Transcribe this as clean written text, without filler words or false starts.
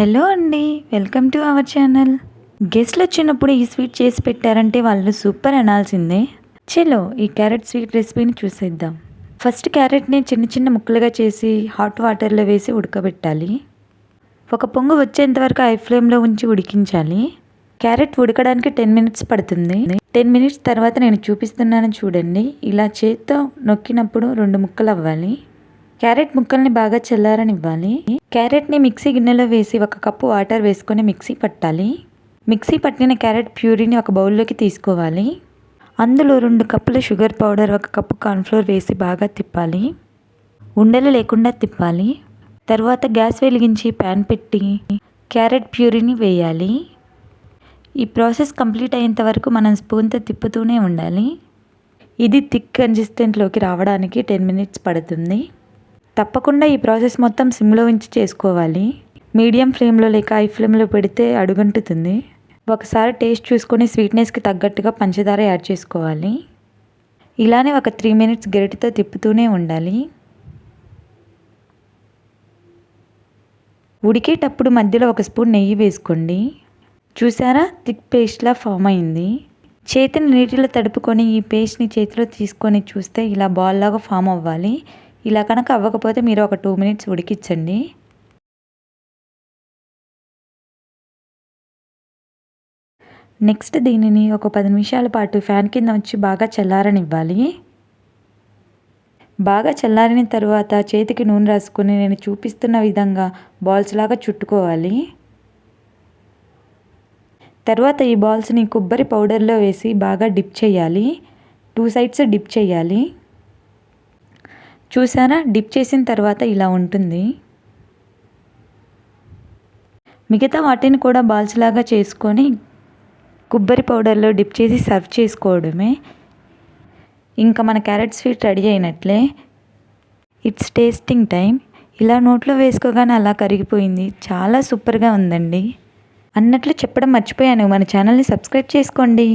Hello అండి, welcome to our channel. గెస్ట్లు వచ్చినప్పుడు ఈ స్వీట్ చేసి పెట్టారంటే వాళ్ళు సూపర్ అనాల్సిందే. చలో ఈ క్యారెట్ స్వీట్ రెసిపీని చూసేద్దాం. ఫస్ట్ క్యారెట్ని చిన్న చిన్న ముక్కలుగా చేసి హాట్ వాటర్లో వేసి ఉడకబెట్టాలి. ఒక పొంగు వచ్చేంత వరకు హై ఫ్లేమ్లో ఉంచి ఉడికించాలి. క్యారెట్ ఉడకడానికి 10 మినిట్స్ పడుతుంది. 10 మినిట్స్ తర్వాత నేను చూపిస్తున్నాను చూడండి. ఇలా చేత్తో నొక్కినప్పుడు 2 ముక్కలు అవ్వాలి. క్యారెట్ ముక్కల్ని బాగా చల్లారనివ్వాలి. క్యారెట్ని మిక్సీ గిన్నెలో వేసి 1 కప్పు వాటర్ వేసుకొని మిక్సీ పట్టాలి. మిక్సీ పట్టిన క్యారెట్ ప్యూరీని ఒక బౌల్లోకి తీసుకోవాలి. అందులో 2 కప్పుల షుగర్ పౌడర్, 1 కప్పు కార్న్ఫ్లోర్ వేసి బాగా తిప్పాలి. ఉండలు లేకుండా తిప్పాలి. తర్వాత గ్యాస్ వెలిగించి ప్యాన్ పెట్టి క్యారెట్ ప్యూరీని వేయాలి. ఈ ప్రాసెస్ కంప్లీట్ అయ్యేంత వరకు మనం స్పూన్తో తిప్పుతూనే ఉండాలి. ఇది థిక్ కన్సిస్టెంట్లోకి రావడానికి 10 మినిట్స్ పడుతుంది. తప్పకుండా ఈ ప్రాసెస్ మొత్తం సిమ్లో ఉంచి చేసుకోవాలి. మీడియం ఫ్లేమ్లో లేక హై ఫ్లేమ్లో పెడితే అడుగంటుతుంది. ఒకసారి టేస్ట్ చూసుకొని స్వీట్నెస్కి తగ్గట్టుగా పంచదార యాడ్ చేసుకోవాలి. ఇలానే ఒక 3 మినిట్స్ గరిటెతో తిప్పుతూనే ఉండాలి. ఉడికేటప్పుడు మధ్యలో 1 స్పూన్ నెయ్యి వేసుకోండి. చూసారా, థిక్ పేస్ట్లా ఫామ్ అయింది. చేతిని నీటిలో తడుపుకొని ఈ పేస్ట్ని చేతిలో తీసుకొని చూస్తే ఇలా బాల్ లాగా ఫామ్ అవ్వాలి. ఇలా కనుక అవ్వకపోతే మీరు ఒక 2 మినిట్స్ ఉడికించండి. నెక్స్ట్ దీనిని ఒక 10 నిమిషాల పాటు ఫ్యాన్ కింద ఉంచి బాగా చల్లారనివ్వాలి. బాగా చల్లారిన తర్వాత చేతికి నూనె రాసుకొని నేను చూపిస్తున్న విధంగా బాల్స్ లాగా చుట్టుకోవాలి. తర్వాత ఈ బాల్స్ని కొబ్బరి పౌడర్లో వేసి బాగా డిప్ చేయాలి. 2 సైడ్స్ డిప్ చేయాలి. చూసారా, డిప్ చేసిన తర్వాత ఇలా ఉంటుంది. మిగతా వాటిని కూడా బాల్స్ లాగా చేసుకొని కొబ్బరి పౌడర్లో డిప్ చేసి సర్వ్ చేసుకోవడమే. ఇంకా మన క్యారెట్ స్వీట్ రెడీ అయినట్లే. It's tasting time. ఇలా నోట్లో వేసుకోగానే అలా కరిగిపోయింది. చాలా సూపర్గా ఉందండి. అన్నట్లు చెప్పడం మర్చిపోయాను, మన ఛానల్ని సబ్స్క్రైబ్ చేసుకోండి.